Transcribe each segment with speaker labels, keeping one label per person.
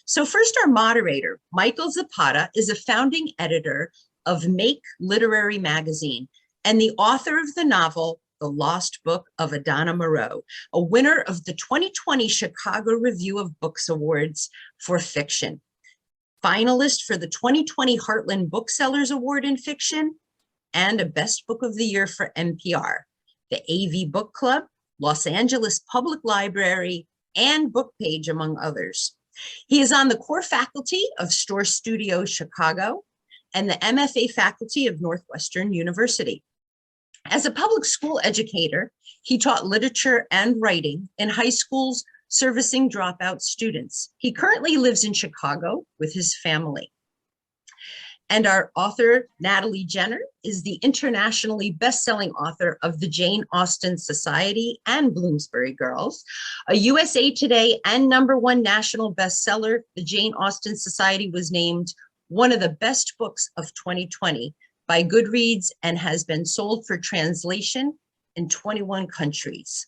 Speaker 1: So first, our moderator, Michael Zapata, is a founding editor of Make Literary Magazine and the author of the novel, The Lost Book of Adana Moreau, a winner of the 2020 Chicago Review of Books Awards for fiction, finalist for the 2020 Heartland Booksellers Award in Fiction, and a Best Book of the Year for NPR, the AV Book Club, Los Angeles Public Library, and Bookpage, among others. He is on the core faculty of Store Studio Chicago and the MFA faculty of Northwestern University. As a public school educator, he taught literature and writing in high schools servicing dropout students. He currently lives in Chicago with his family. And our author, Natalie Jenner, is the internationally best-selling author of the Jane Austen Society and Bloomsbury Girls, a USA Today and #1 national bestseller. The Jane Austen Society was named one of the best books of 2020 by Goodreads and has been sold for translation in 21 countries.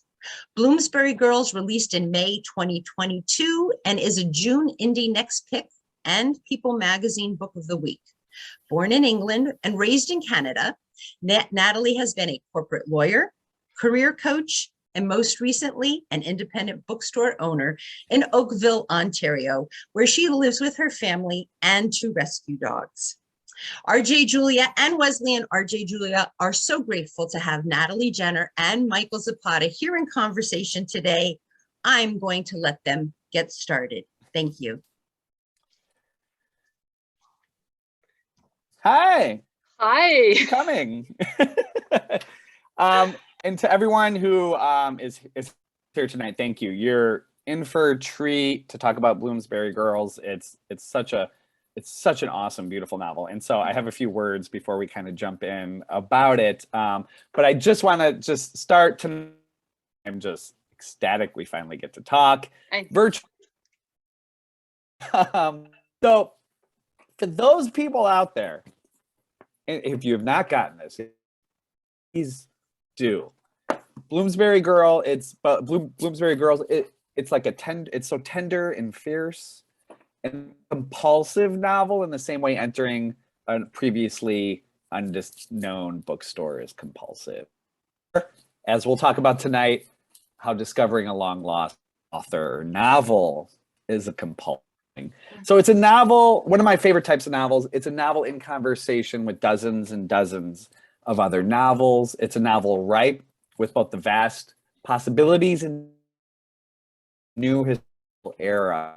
Speaker 1: Bloomsbury Girls released in May 2022 and is a June Indie Next Pick and People Magazine Book of the Week. Born in England and raised in Canada, Natalie has been a corporate lawyer, career coach, and most recently, an independent bookstore owner in Oakville, Ontario, where she lives with her family and 2 rescue dogs. RJ Julia and Wesley and RJ Julia are so grateful to have Natalie Jenner and Michael Zapata here in conversation today. I'm going to let them get started. Thank you.
Speaker 2: Hi.
Speaker 3: Hi.
Speaker 2: Thanks for coming. And to everyone who is here tonight, thank you. You're in for a treat to talk about Bloomsbury Girls. It's such an awesome, beautiful novel. And so I have a few words before we kind of jump in about it. But I just want to start to, I'm just ecstatic we finally get to talk virtually. So for those people out there, if you have not gotten this, please do. Bloomsbury Girl, Bloomsbury Girls, it's like it's so tender and fierce and compulsive novel in the same way entering a previously unknown bookstore is compulsive. As we'll talk about tonight, how discovering a long lost author novel is a compulsion. So it's a novel, one of my favorite types of novels. It's a novel in conversation with dozens and dozens of other novels. It's a novel ripe with both the vast possibilities and new historical era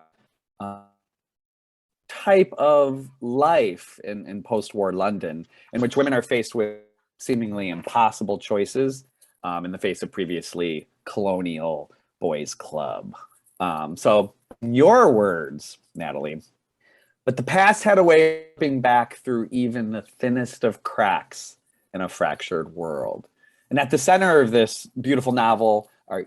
Speaker 2: type of life in post-war London, in which women are faced with seemingly impossible choices in the face of previously colonial boys' club. So in your words, Natalie, but the past had a way of being back through even the thinnest of cracks in a fractured world. And at the center of this beautiful novel are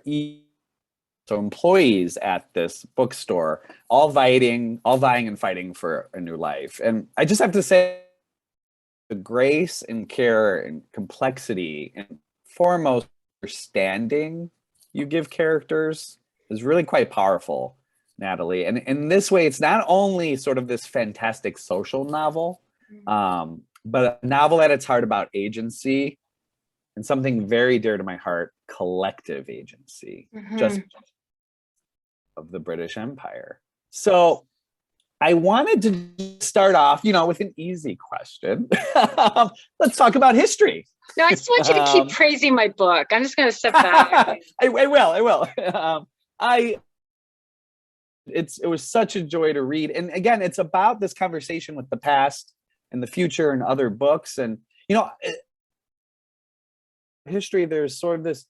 Speaker 2: employees at this bookstore, all vying and fighting for a new life. And I just have to say, the grace and care and complexity and foremost understanding you give characters is really quite powerful, Natalie. And in this way, it's not only sort of this fantastic social novel, but a novel at its heart about agency and something very dear to my heart, collective agency, just of the British Empire. So I wanted to start off, with an easy question. Let's talk about history.
Speaker 3: No, I just want you to keep praising my book. I'm just going to step back.
Speaker 2: I will. It was such a joy to read. And again, it's about this conversation with the past and the future and other books. And, history, there's sort of this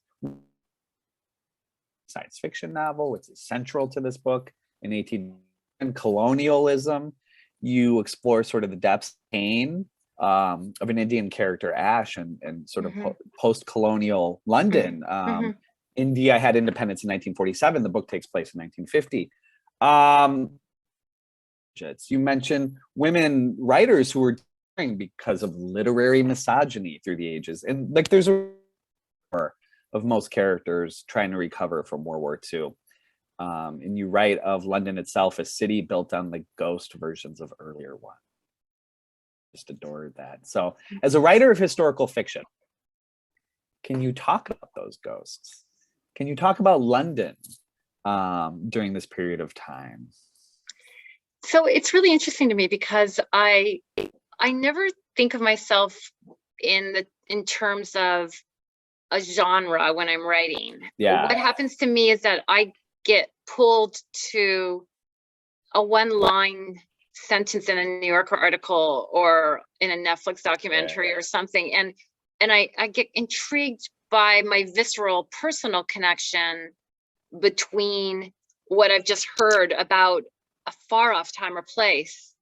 Speaker 2: science fiction novel, which is central to this book in 18 and colonialism. You explore sort of the depths and pain of an Indian character, Ash, and sort of post-colonial London. India had independence in 1947. The book takes place in 1950. You mentioned women writers who were dying because of literary misogyny through the ages. And there's a of most characters trying to recover from World War II. And you write of London itself, a city built on the ghost versions of earlier ones. Just adored that. So as a writer of historical fiction, can you talk about those ghosts? Can you talk about London during this period of time?
Speaker 3: So it's really interesting to me because I never think of myself in terms of a genre when I'm writing.
Speaker 2: Yeah.
Speaker 3: What happens to me is that I get pulled to a one-line sentence in a New Yorker article or in a Netflix documentary or something, and I get intrigued by my visceral personal connection between what I've just heard about a far off time or place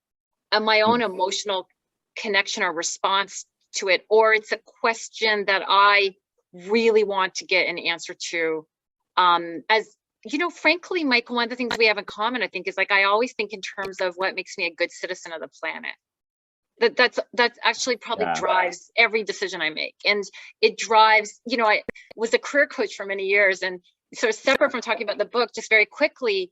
Speaker 3: and my own emotional connection or response to it, or it's a question that I really want to get an answer to. As you know, frankly, Michael, one of the things we have in common, I think, is like I always think in terms of what makes me a good citizen of the planet. That's actually probably drives every decision I make, and it drives. You know, I was a career coach for many years, and sort of separate from talking about the book, just very quickly,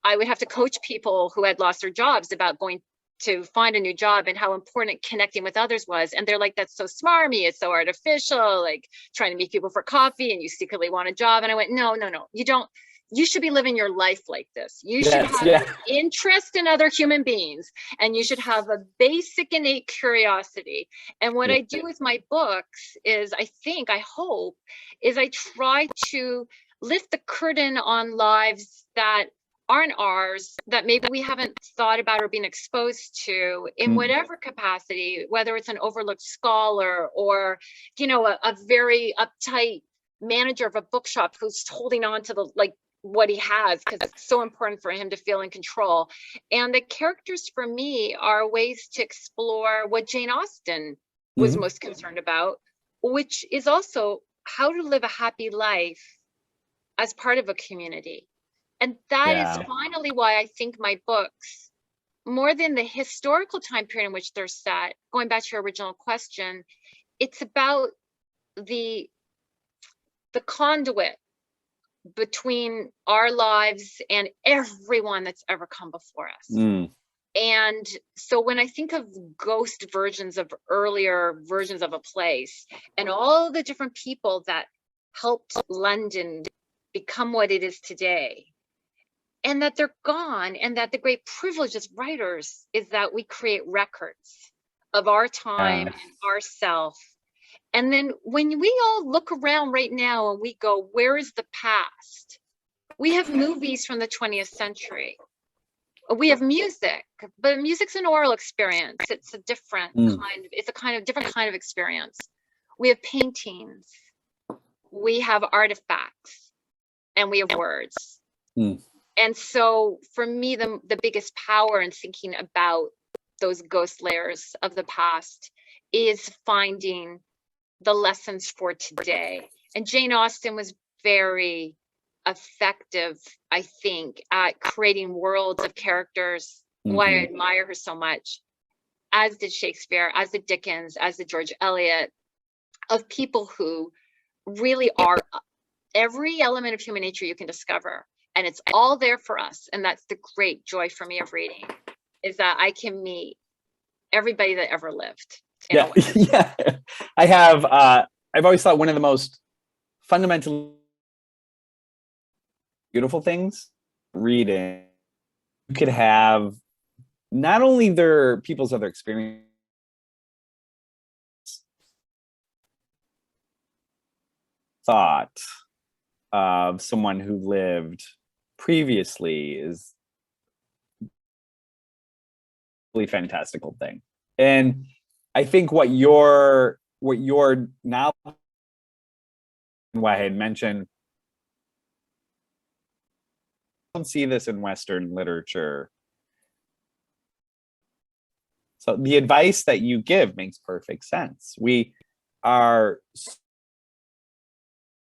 Speaker 3: I would have to coach people who had lost their jobs about going to find a new job and how important connecting with others was. And they're like, that's so smarmy, it's so artificial, like trying to meet people for coffee and you secretly want a job. And I went, no, you don't. You should be living your life like this. You should have an interest in other human beings, and you should have a basic innate curiosity. And what I do with my books is I hope, is I try to lift the curtain on lives that aren't ours, that maybe we haven't thought about or been exposed to in whatever capacity, whether it's an overlooked scholar or, you know, a very uptight manager of a bookshop who's holding on to the, like, what he has, because it's so important for him to feel in control. And the characters for me are ways to explore what Jane Austen was most concerned about, which is also how to live a happy life as part of a community. And that is finally why I think my books, more than the historical time period in which they're set, going back to your original question, it's about the conduit between our lives and everyone that's ever come before us. And so when I think of ghost versions of earlier versions of a place and all the different people that helped London become what it is today, and that they're gone, and that the great privilege as writers is that we create records of our time and ourself. And then when we all look around right now and we go, where is the past? We have movies from the 20th century. We have music, but music's an oral experience. It's a different different kind of experience. We have paintings, we have artifacts, and we have words. And so for me, the biggest power in thinking about those ghost layers of the past is finding the lessons for today. And Jane Austen was very effective, I think, at creating worlds of characters. Why I admire her so much, as did Shakespeare, as did Dickens, as did George Eliot, of people who really are every element of human nature you can discover. And it's all there for us. And that's the great joy for me of reading, is that I can meet everybody that ever lived.
Speaker 2: I have, I've always thought one of the most fundamental beautiful things reading, you could have not only their people's other experience, thought of someone who lived previously is a really fantastical thing. And I think what you're now, what I had mentioned, I don't see this in Western literature. So the advice that you give makes perfect sense. We are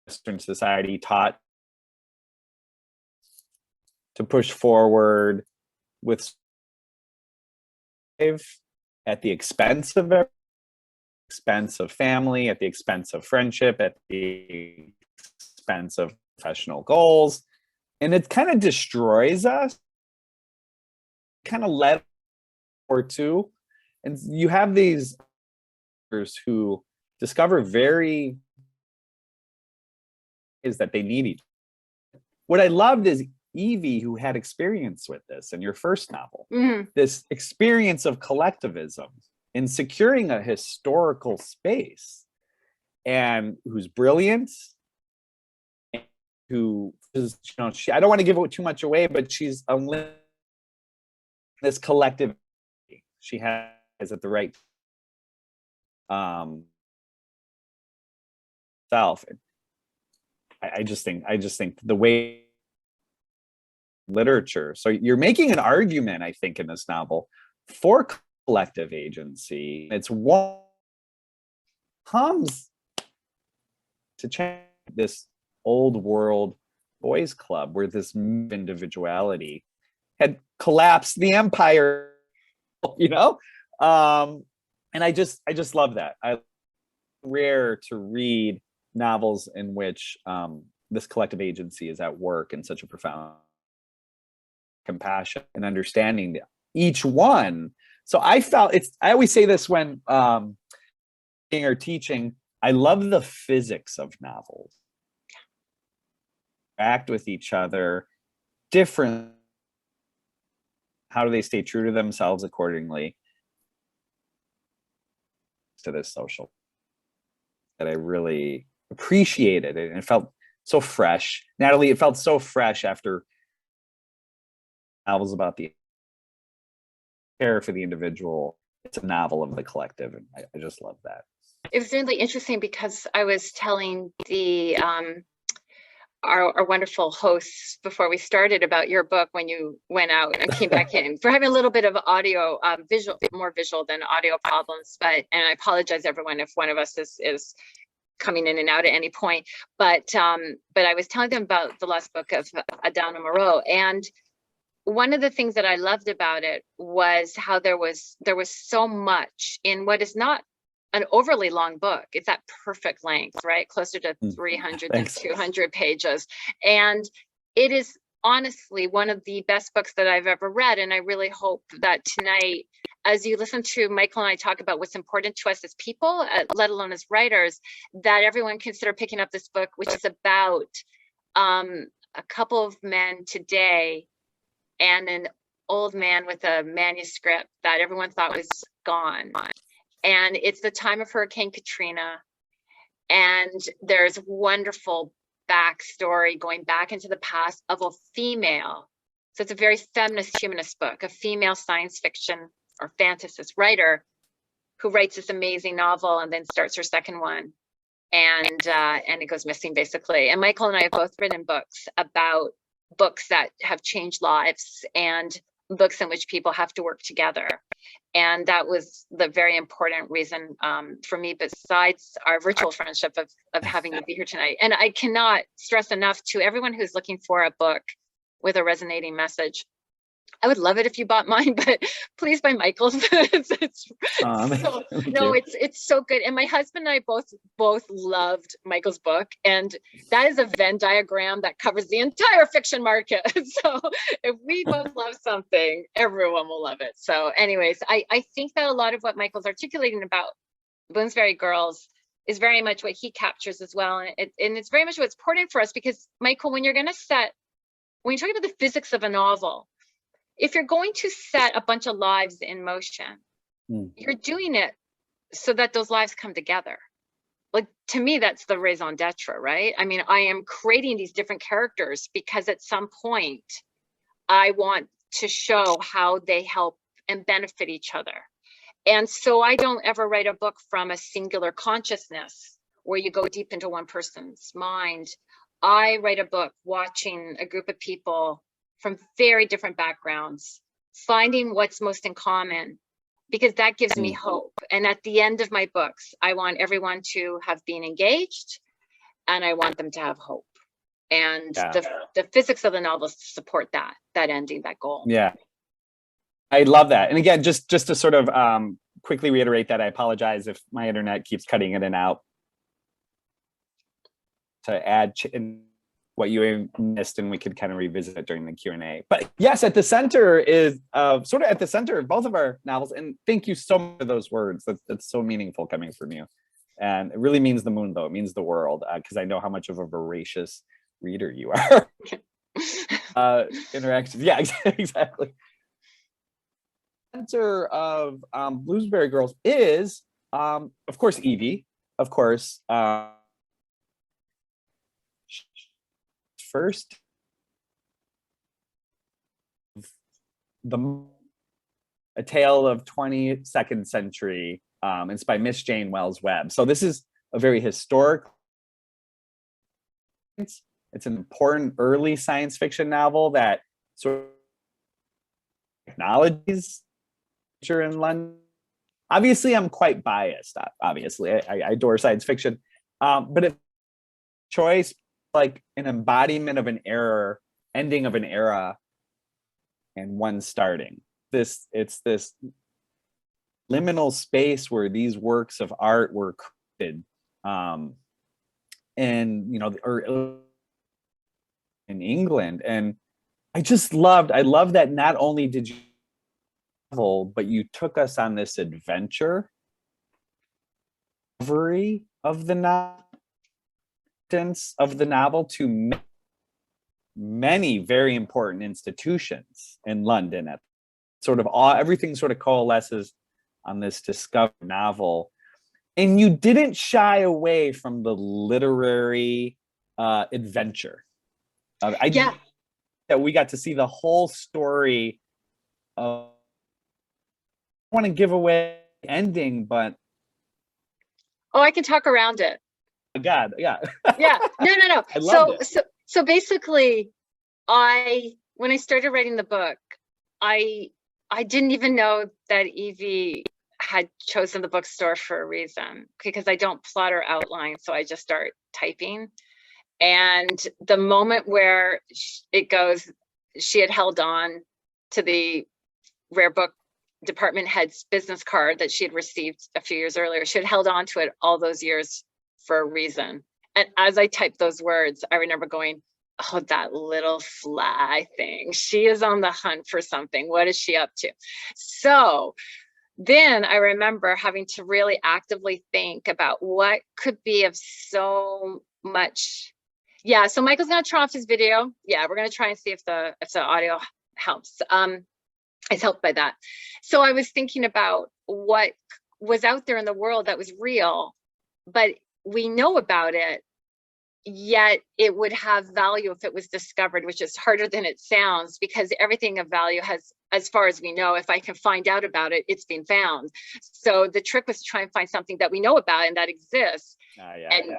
Speaker 2: Western society taught to push forward with at the expense of family, at the expense of friendship, at the expense of professional goals. and it kind of destroys us, kind of let or two. And you have these who discover very is that they need each. What I loved is Evie, who had experience with this in your first novel, this experience of collectivism in securing a historical space, and who's brilliant, who is, I don't want to give too much away, but she's this collective. She has at the right self. I just think the way literature. So you're making an argument, I think, in this novel for collective agency. It's one comes to change this old world boys club where this individuality had collapsed the empire, and I just love that. Rare to read novels in which this collective agency is at work in such a profound compassion and understanding each one. So I always say this when or teaching, I love the physics of novels. Act with each other, different. How do they stay true to themselves accordingly to this social that I really appreciated it, and it felt so fresh. Natalie, it felt so fresh after novels about the care for the individual. It's a novel of the collective, and I just love that.
Speaker 3: It was really interesting because I was telling the our wonderful hosts before we started about your book when you went out and came back in. For having a little bit of audio, more visual than audio problems, and I apologize everyone if one of us is coming in and out at any point. But I was telling them about the last book of Adana Moreau, and one of the things that I loved about it was how there was so much in what is not an overly long book. It's at perfect length, right? Closer to 300 than 200 pages. And it is honestly one of the best books that I've ever read. And I really hope that tonight, as you listen to Michael and I talk about what's important to us as people, let alone as writers, that everyone consider picking up this book, which is about a couple of men today and an old man with a manuscript that everyone thought was gone. And it's the time of Hurricane Katrina. And there's wonderful backstory going back into the past of a female. So it's a very feminist, humanist book, a female science fiction or fantasist writer who writes this amazing novel and then starts her second one. And it goes missing basically. And Michael and I have both written books about books that have changed lives and books in which people have to work together. And that was the very important reason for me, besides our virtual friendship of having you be here tonight. And I cannot stress enough to everyone who's looking for a book with a resonating message. I would love it if you bought mine, but please buy Michael's. It's so good. And my husband and I both loved Michael's book, and that is a Venn diagram that covers the entire fiction market. So if we both love something, everyone will love it. So anyways, I think that a lot of what Michael's articulating about Bloomsbury Girls is very much what he captures as well. And it's very much what's important for us, because Michael, when you're talking about the physics of a novel, if you're going to set a bunch of lives in motion, you're doing it so that those lives come together. Like, to me, that's the raison d'etre, right? I mean, I am creating these different characters because at some point I want to show how they help and benefit each other. And so I don't ever write a book from a singular consciousness where you go deep into one person's mind. I write a book watching a group of people from very different backgrounds, finding what's most in common, because that gives me hope. And at the end of my books, I want everyone to have been engaged, and I want them to have hope. And the physics of the novel support that ending, that goal.
Speaker 2: Yeah, I love that. And again, just to sort of quickly reiterate that, I apologize if my internet keeps cutting in and out. To add what you missed, and we could kind of revisit it during the Q&A. But yes, at the center is sort of at the center of both of our novels. And thank you so much for those words. That's so meaningful coming from you. And it really means the moon, though. It means the world, because I know how much of a voracious reader you are. Interactions. Yeah, exactly. Center of Bloomsbury Girls is, of course, Evie. Of course, first a tale of 22nd century. It's by Miss Jane Wells Webb. So this is a very historic. It's an important early science fiction novel that sort of acknowledges nature in London. Obviously, I'm quite biased. Obviously, I adore science fiction, but if choice, like an embodiment of an era, ending of an era, and one starting. It's this liminal space where these works of art were created, and or in England, and I love that not only did you novel, but you took us on this adventure of the novel to many very important institutions in London. At sort of everything sort of coalesces on this discovered novel, and you didn't shy away from the literary adventure. That we got to see the whole story of. I don't want to give away the ending, but
Speaker 3: I can talk around it.
Speaker 2: God, yeah.
Speaker 3: Yeah, no.
Speaker 2: I loved it.
Speaker 3: So basically, when I started writing the book, I didn't even know that Evie had chosen the bookstore for a reason, because I don't plot or outline, so I just start typing. And the moment where it goes, she had held on to the rare book department head's business card that she had received a few years earlier. She had held on to it all those years for a reason. And as I typed those words, I remember going, oh, that little fly thing. She is on the hunt for something. What is she up to? So then I remember having to really actively think about what could be of so much. Yeah, so Michael's gonna turn off his video. Yeah, we're gonna try and see if the audio helps. Is helped by that. So I was thinking about what was out there in the world that was real, but we know about it, yet it would have value if it was discovered, which is harder than it sounds, because everything of value has, as far as we know, if I can find out about it, it's been found. So the trick was to try and find something that we know about and that exists, and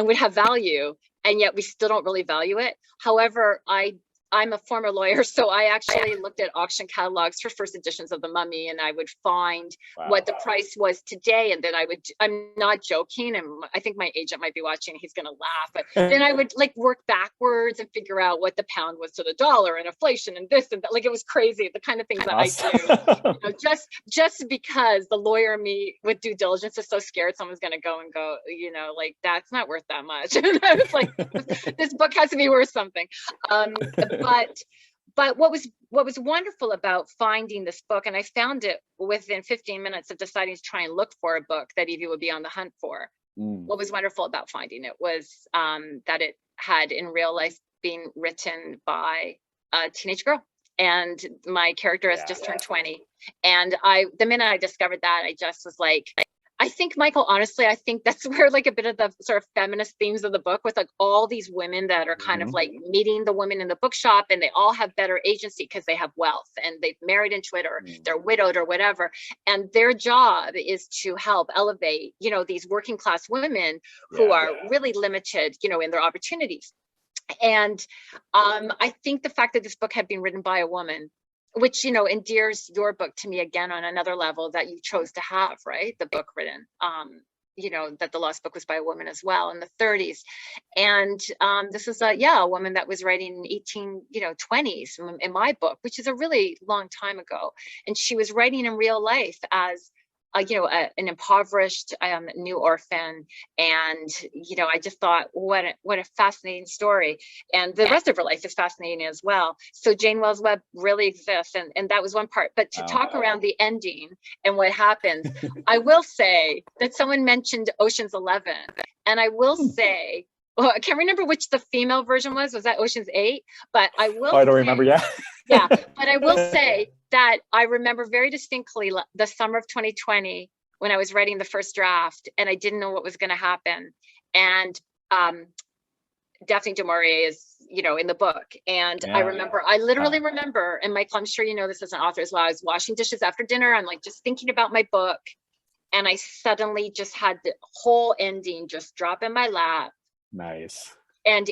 Speaker 3: would have value, and yet we still don't really value it. However, I'm a former lawyer, so I actually looked at auction catalogs for first editions of The Mummy, and I would find what the price was today. And then I'm not joking, and I think my agent might be watching, he's gonna laugh, but then I would like work backwards and figure out what the pound was to the dollar and inflation and this and that. Like, it was crazy, the kind of things that I do, just because the lawyer in me with due diligence is so scared someone's gonna go, like, that's not worth that much. And I was like, this book has to be worth something. But what was wonderful about finding this book, and I found it within 15 minutes of deciding to try and look for a book that Evie would be on the hunt for. What was wonderful about finding it was that it had in real life been written by a teenage girl, and my character has just turned 20. And the minute I discovered that, I just was like, I think, Michael, honestly, I think that's where like a bit of the sort of feminist themes of the book, with like all these women that are kind of like meeting the women in the bookshop, and they all have better agency because they have wealth and they've married into it, or they're widowed or whatever. And their job is to help elevate, these working class women who are really limited, in their opportunities. And I think the fact that this book had been written by a woman, which, endears your book to me again on another level, that you chose to have, right? The book written, that the Lost Book was by a woman as well in the 30s. And this is a woman that was writing in 1820s in my book, which is a really long time ago. And she was writing in real life as an impoverished new orphan. And, I just thought, what a fascinating story. And the rest of her life is fascinating as well. So Jane Wells Webb really exists. And that was one part. But to talk around the ending and what happens, I will say that someone mentioned Ocean's 11. And I will say, well, I can't remember which the female version was. Was that Ocean's 8? But I will
Speaker 2: I don't remember. Yeah.
Speaker 3: Yeah, but I will say that I remember very distinctly the summer of 2020 when I was writing the first draft and I didn't know what was going to happen. And Daphne du Maurier is, in the book. And I literally remember, and Michael, I'm sure you know this as an author as well, I was washing dishes after dinner. I'm like just thinking about my book. And I suddenly just had the whole ending just drop in my lap.
Speaker 2: Nice.
Speaker 3: And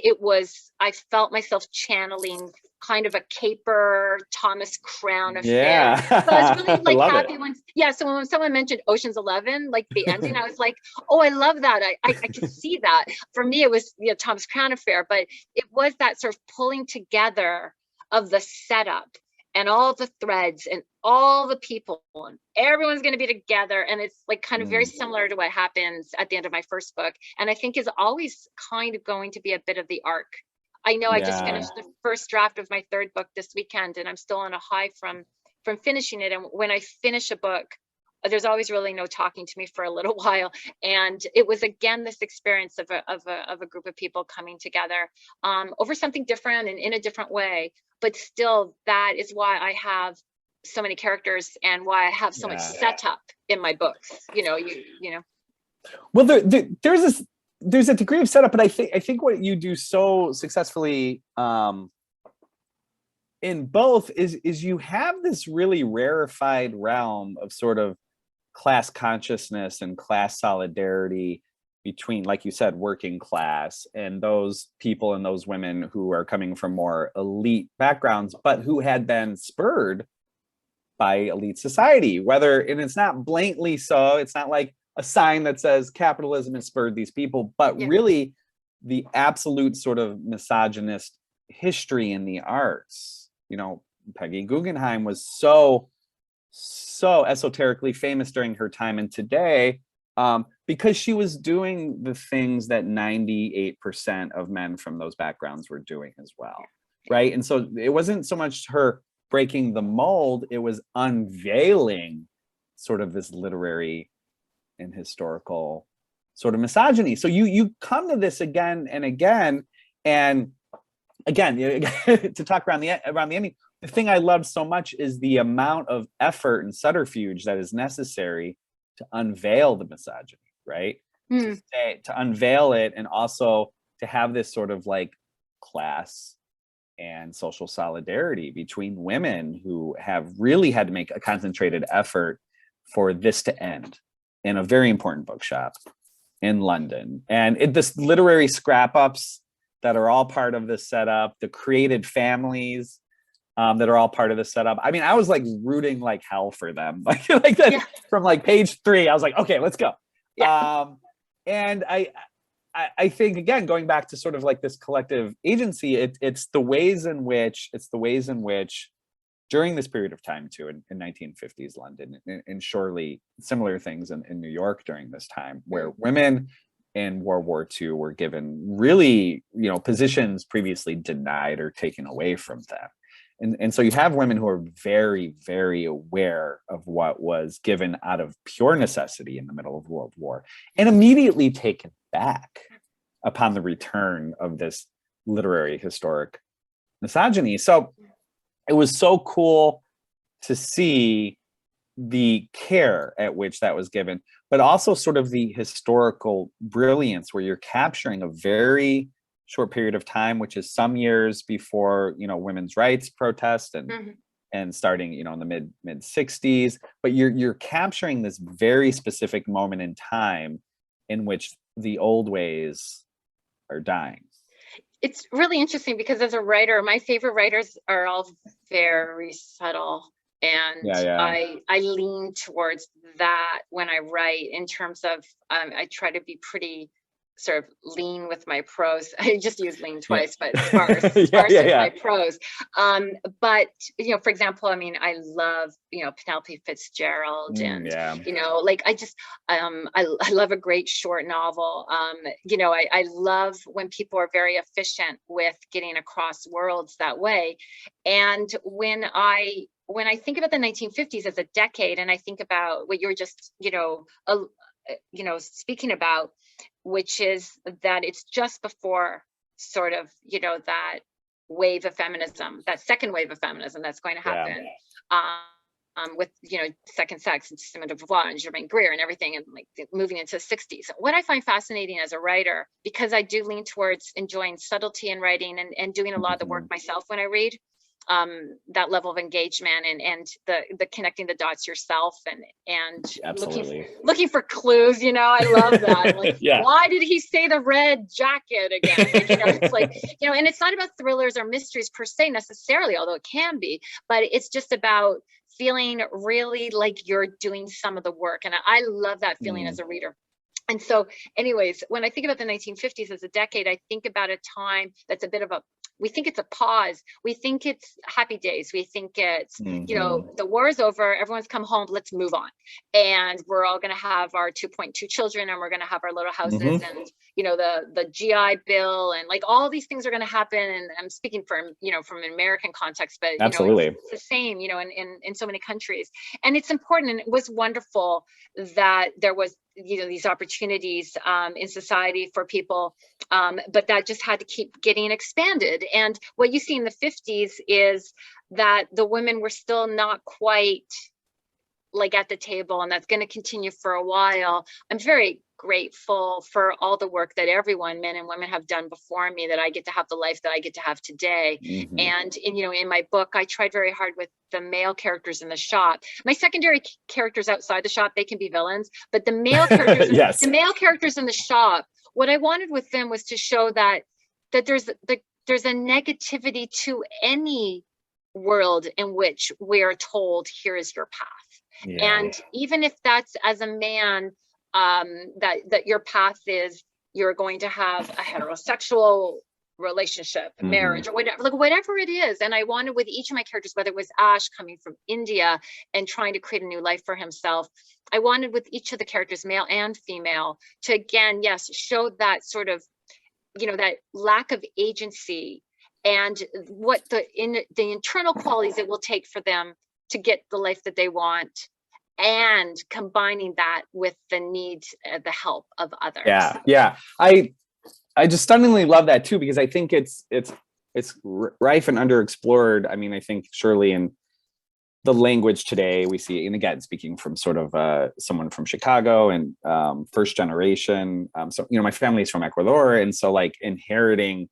Speaker 3: I felt myself channeling kind of a Caper Thomas Crown affair.
Speaker 2: Yeah.
Speaker 3: So I was really like happy
Speaker 2: it.
Speaker 3: So when someone mentioned Ocean's 11, like the ending, I was like, oh, I love that. I could see that. For me, it was Thomas Crown affair, but it was that sort of pulling together of the setup and all the threads and all the people and everyone's going to be together. And it's like kind of very similar to what happens at the end of my first book. And I think is always kind of going to be a bit of the arc. I know I just finished the first draft of my third book this weekend and I'm still on a high from finishing it. And when I finish a book, there's always really no talking to me for a little while. And it was again, this experience of a group of people coming together over something different and in a different way. But still, that is why I have so many characters and why I have so much setup in my books.
Speaker 2: Well, there's a degree of setup, but I think what you do so successfully in both is you have this really rarefied realm of sort of class consciousness and class solidarity between, like you said, working class and those people and those women who are coming from more elite backgrounds, but who had been spurred by elite society, and it's not blatantly so, it's not like a sign that says capitalism has spurred these people, but really the absolute sort of misogynist history in the arts. Peggy Guggenheim was so esoterically famous during her time and today, because she was doing the things that 98% of men from those backgrounds were doing as well, right? And so it wasn't so much her breaking the mold, it was unveiling sort of this literary and historical sort of misogyny. So you come to this again and again, and again, to talk around the ending, the thing I love so much is the amount of effort and subterfuge that is necessary to unveil the misogyny, right? To unveil it, and also to have this sort of like class and social solidarity between women who have really had to make a concentrated effort for this to end in a very important bookshop in London. And this literary scrap-ups that are all part of the setup, the created families that are all part of the setup. I mean, I was like rooting like hell for them. like that from like page 3, I was like, okay, let's go. And I think, again, going back to sort of like this collective agency, it's the ways in which during this period of time too, in 1950s London, and surely similar things in New York during this time, where women in World War II were given really, positions previously denied or taken away from them. And so you have women who are very, very aware of what was given out of pure necessity in the middle of World War, and immediately taken back upon the return of this literary historic misogyny. So it was so cool to see the care at which that was given, but also sort of the historical brilliance where you're capturing a very short period of time, which is some years before, women's rights protests and starting, in the mid 60s, but you're capturing this very specific moment in time in which the old ways are dying.
Speaker 3: It's really interesting because as a writer, my favorite writers are all very subtle. And I lean towards that when I write, in terms of I try to be pretty sort of lean with my prose. I just used lean twice,
Speaker 2: Yeah.
Speaker 3: but sparse,
Speaker 2: Yeah,
Speaker 3: sparse
Speaker 2: yeah,
Speaker 3: with
Speaker 2: yeah.
Speaker 3: my prose. But for example, I mean, I love Penelope Fitzgerald, and
Speaker 2: Yeah.
Speaker 3: like I love a great short novel. I love when people are very efficient with getting across worlds that way. And when I think about the 1950s as a decade, and I think about what you were just speaking about, which is that it's just before sort of that wave of feminism, that second wave of feminism that's going to happen. With second sex and Simone de Beauvoir and Germaine Greer and everything, and like moving into the 60s. What I find fascinating as a writer, because I do lean towards enjoying subtlety in writing and doing a lot of the work myself when I read, that level of engagement and the connecting the dots yourself and
Speaker 2: Absolutely.
Speaker 3: looking for clues. I love that. Like,
Speaker 2: Yeah.
Speaker 3: why did he say the red jacket again? It's like, and it's not about thrillers or mysteries per se necessarily, although it can be, but it's just about feeling really like you're doing some of the work. And I love that feeling as a reader. And so anyways, when I think about the 1950s as a decade, I think about a time that's a bit of we think it's a pause. We think it's happy days. We think it's, the war is over. Everyone's come home. Let's move on. And we're all going to have our 2.2 children, and we're going to have our little houses and, the GI Bill, and like all these things are going to happen. And I'm speaking from an American context, but,
Speaker 2: Absolutely.
Speaker 3: It's the same, in so many countries. And it's important. And it was wonderful that there was, these opportunities in society for people, but that just had to keep getting expanded. And what you see in the 50s is that the women were still not quite like at the table, and that's going to continue for a while. I'm very grateful for all the work that everyone, men and women, have done before me, that I get to have the life that I get to have today. And in my book, I tried very hard with the male characters in the shop. My secondary characters outside the shop, they can be villains, but the male characters,
Speaker 2: yes.
Speaker 3: the male characters in the shop, what I wanted with them was to show that there's a negativity to any world in which we are told, here is your path. Yeah. And even if that's as a man, that your path is, you're going to have a heterosexual relationship, marriage, or whatever it is. And I wanted with each of my characters, whether it was Ash coming from India and trying to create a new life for himself, I wanted with each of the characters, male and female, to again, yes, show that sort of, that lack of agency and what the internal qualities it will take for them to get the life that they want, and combining that with the need, the help of others.
Speaker 2: Yeah. I just stunningly love that too, because I think it's rife and underexplored. I mean, I think surely in the language today we see, and again, speaking from sort of someone from Chicago and first generation. So, my family's from Ecuador. And so like inheriting,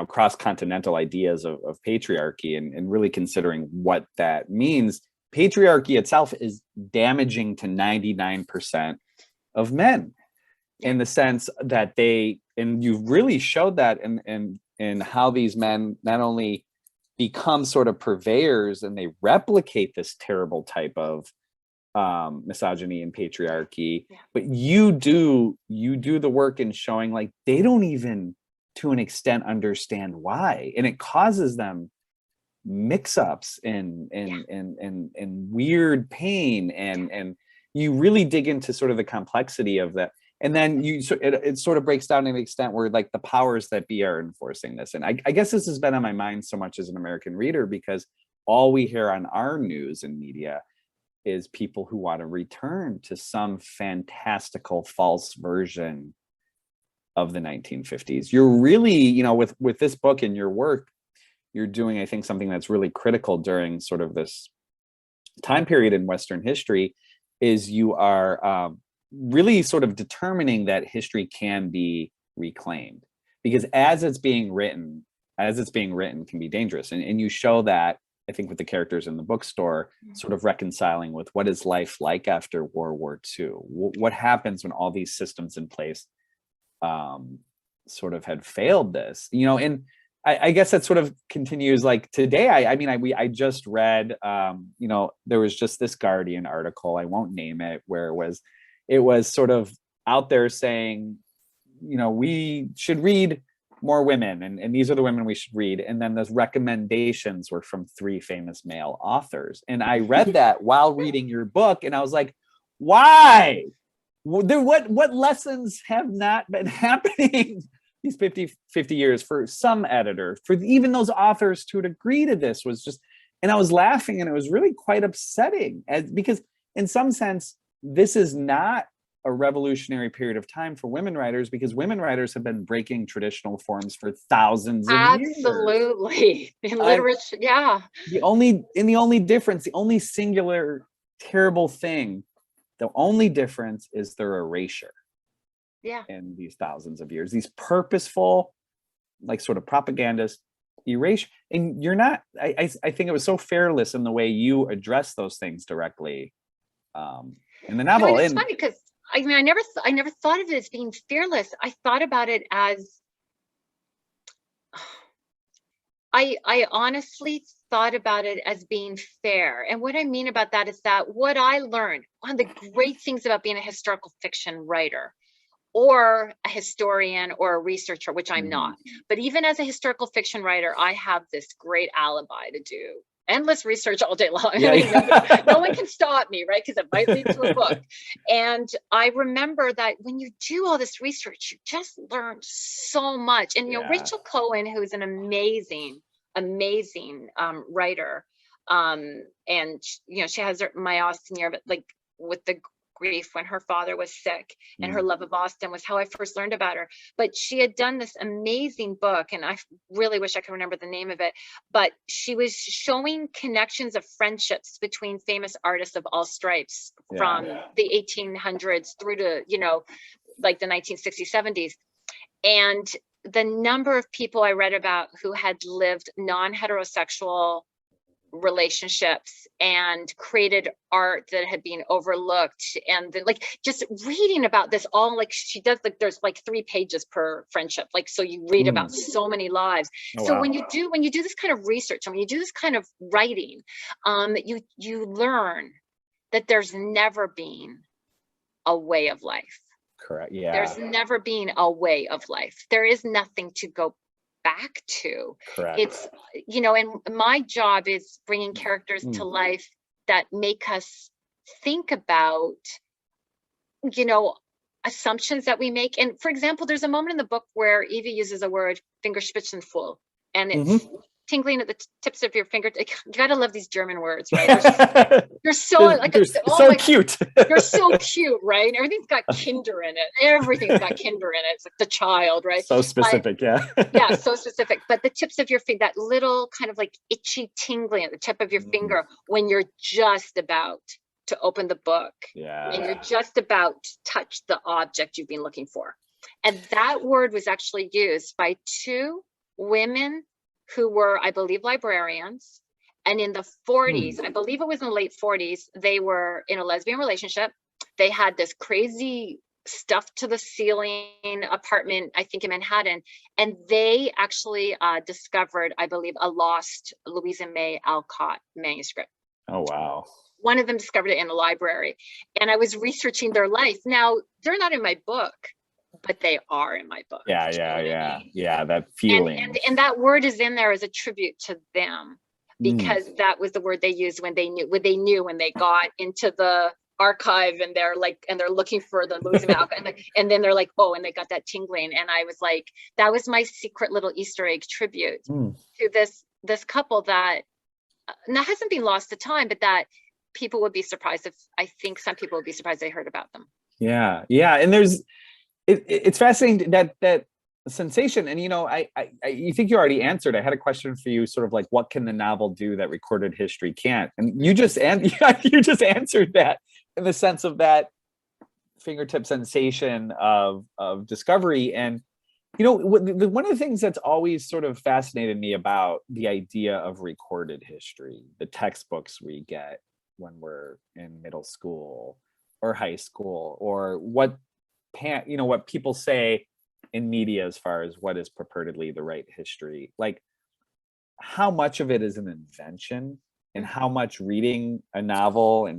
Speaker 2: cross-continental ideas of patriarchy and really considering what that means. Patriarchy itself is damaging to 99% of men, in the sense that and you've really showed that in how these men not only become sort of purveyors and they replicate this terrible type of misogyny and patriarchy, but you do the work in showing like they don't even to an extent understand why, and it causes them mix-ups and weird pain, and you really dig into sort of the complexity of that. And then it sort of breaks down to an extent where like the powers that be are enforcing this. And I guess this has been on my mind so much as an American reader, because all we hear on our news and media is people who want to return to some fantastical false version of the 1950s. You're really, with this book and your work, you're doing, I think, something that's really critical during sort of this time period in Western history, is you are really sort of determining that history can be reclaimed, because as it's being written can be dangerous. And you show that, I think, with the characters in the bookstore, sort of reconciling with what is life like after World War II? What happens when all these systems in place sort of had failed this, and I guess that sort of continues like today. I just read, there was just this Guardian article, I won't name it, where it was sort of out there saying, we should read more women, and these are the women we should read. And then those recommendations were from 3 famous male authors. And I read that while reading your book, and I was like, why? What lessons have not been happening these 50 years for some editor, for even those authors to agree to this was just, and I was laughing, and it was really quite upsetting, because in some sense, this is not a revolutionary period of time for women writers, because women writers have been breaking traditional forms for thousands of years.
Speaker 3: Absolutely. In literature, yeah.
Speaker 2: The only difference, the only singular terrible thing, the only difference is their erasure.
Speaker 3: Yeah.
Speaker 2: In these thousands of years, these purposeful, like, sort of propagandist erasure. And you're not, I think it was so fearless in the way you address those things directly in the novel.
Speaker 3: It's funny because I never thought of it as being fearless. I thought about it as, I honestly thought about it as being fair. And what I mean about that is that what I learned, one of the great things about being a historical fiction writer or a historian or a researcher, which I'm not, but even as a historical fiction writer, I have this great alibi to do endless research all day long.
Speaker 2: Yeah.
Speaker 3: No one can stop me, right? Because it might lead to a book. And I remember that when you do all this research, you just learn so much. And, Rachel Cohen, who's an amazing writer, and, she has my Austen year, but like with the grief when her father was sick, and her love of Austen was how I first learned about her. But she had done this amazing book, and I really wish I could remember the name of it, but she was showing connections of friendships between famous artists of all stripes from the 1800s through to, like the 1960s, 70s. And the number of people I read about who had lived non-heterosexual relationships and created art that had been overlooked, and then, like, just reading about this all, like, she does, like, there's like 3 pages per friendship, like, so you read about so many lives. So when you do this kind of research, and when you do this kind of writing, you learn that there's never been a way of life.
Speaker 2: Correct. Yeah.
Speaker 3: There's never been a way of life. There is nothing to go back to.
Speaker 2: Correct.
Speaker 3: It's, and my job is bringing characters to life that make us think about, assumptions that we make. And for example, there's a moment in the book where Evie uses a word, Fingerspitzengefühl, and it's tingling at the tips of your finger. You gotta love these German words, right? They're so like,
Speaker 2: they're so cute.
Speaker 3: They're so cute, right? And everything's got kinder in it. Everything's got kinder in it. It's like the child, right?
Speaker 2: So specific,
Speaker 3: yeah, so specific. But the tips of your finger, that little kind of like itchy tingling at the tip of your finger when you're just about to open the book, and you're just about to touch the object you've been looking for. And that word was actually used by 2 women who were, I believe, librarians. And in the 40s, I believe it was in the late 40s, they were in a lesbian relationship. They had this crazy stuffed to the ceiling apartment, I think in Manhattan. And they actually discovered, I believe, a lost Louisa May Alcott manuscript.
Speaker 2: Oh, wow.
Speaker 3: One of them discovered it in a library. And I was researching their life. Now, they're not in my book, but they are in my book.
Speaker 2: Yeah. That feeling.
Speaker 3: And that word is in there as a tribute to them, because that was the word they used when they knew when they got into the archive, and they're looking for the Louisa May Alcott, and then they're like, oh, and they got that tingling. And I was like, that was my secret little Easter egg tribute to this couple that hasn't been lost to time, but that people would be surprised I think some people would be surprised they heard about them.
Speaker 2: Yeah. And it's fascinating that sensation. And, you think you already answered. I had a question for you, sort of like, what can the novel do that recorded history can't? And you just answered that, in the sense of that fingertip sensation of discovery. And, one of the things that's always sort of fascinated me about the idea of recorded history, the textbooks we get when we're in middle school or high school, or what people say in media as far as what is purportedly the right history, like how much of it is an invention, and how much reading a novel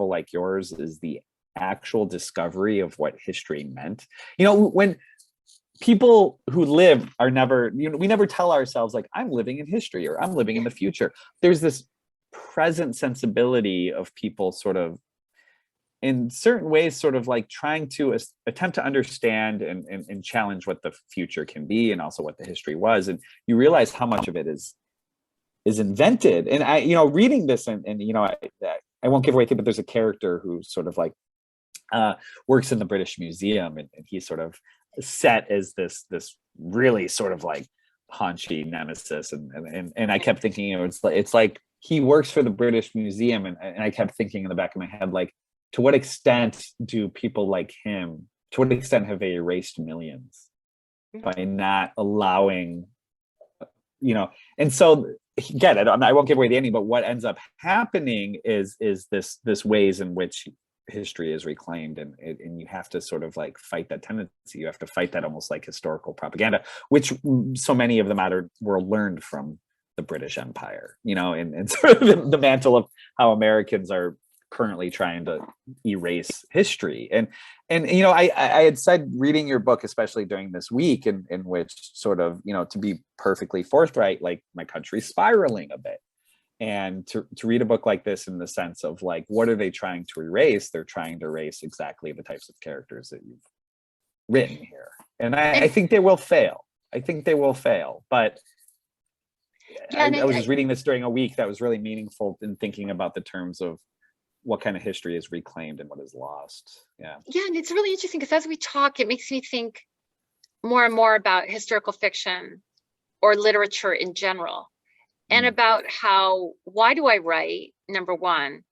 Speaker 2: like yours is the actual discovery of what history meant. You know, when people who live are never, you know, we never tell ourselves like, I'm living in history or I'm living in the future. There's this present sensibility of people sort of in certain ways sort of like trying to attempt to understand and challenge what the future can be and also what the history was. And you realize how much of it is invented. And I, you know, reading this and you know, I won't give away anything, but there's a character who sort of like works in the British Museum, and he's sort of set as this really sort of like paunchy nemesis. And I kept thinking, you know, it's like he works for the British Museum, and I kept thinking in the back of my head, like, to what extent do people like him, to what extent have they erased millions by not allowing, you know? And so, get it, I won't give away the ending, but what ends up happening is this ways in which history is reclaimed, and you have to sort of like fight that tendency. You have to fight that almost like historical propaganda, which so many of the modern world learned from the British Empire, you know, and sort of the mantle of how Americans are currently trying to erase history. And you know, I had said, reading your book, especially during this week, in which sort of, you know, to be perfectly forthright, like, my country's spiraling a bit. And to read a book like this in the sense of like, what are they trying to erase? They're trying to erase exactly the types of characters that you've written here. And I think they will fail. I think they will fail. But yeah, I was just reading this during a week that was really meaningful in thinking about the terms of what kind of history is reclaimed and what is lost. Yeah,
Speaker 3: and it's really interesting because as we talk, it makes me think more and more about historical fiction or literature in general, and about why do I write, number one,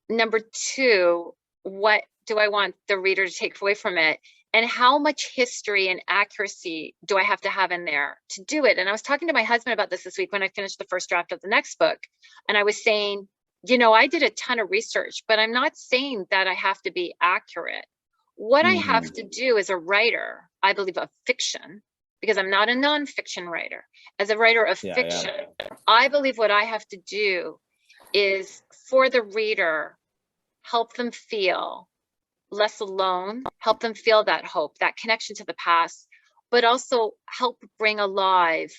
Speaker 3: number two, what do I want the reader to take away from it, and how much history and accuracy do I have to have in there to do it. And I was talking to my husband about this week when I finished the first draft of the next book, and I was saying, you know, I did a ton of research, but I'm not saying that I have to be accurate. What I have to do as a writer, I believe, of fiction, because I'm not a nonfiction writer, as a writer of fiction, I believe what I have to do is, for the reader, help them feel less alone, help them feel that hope, that connection to the past, but also help bring alive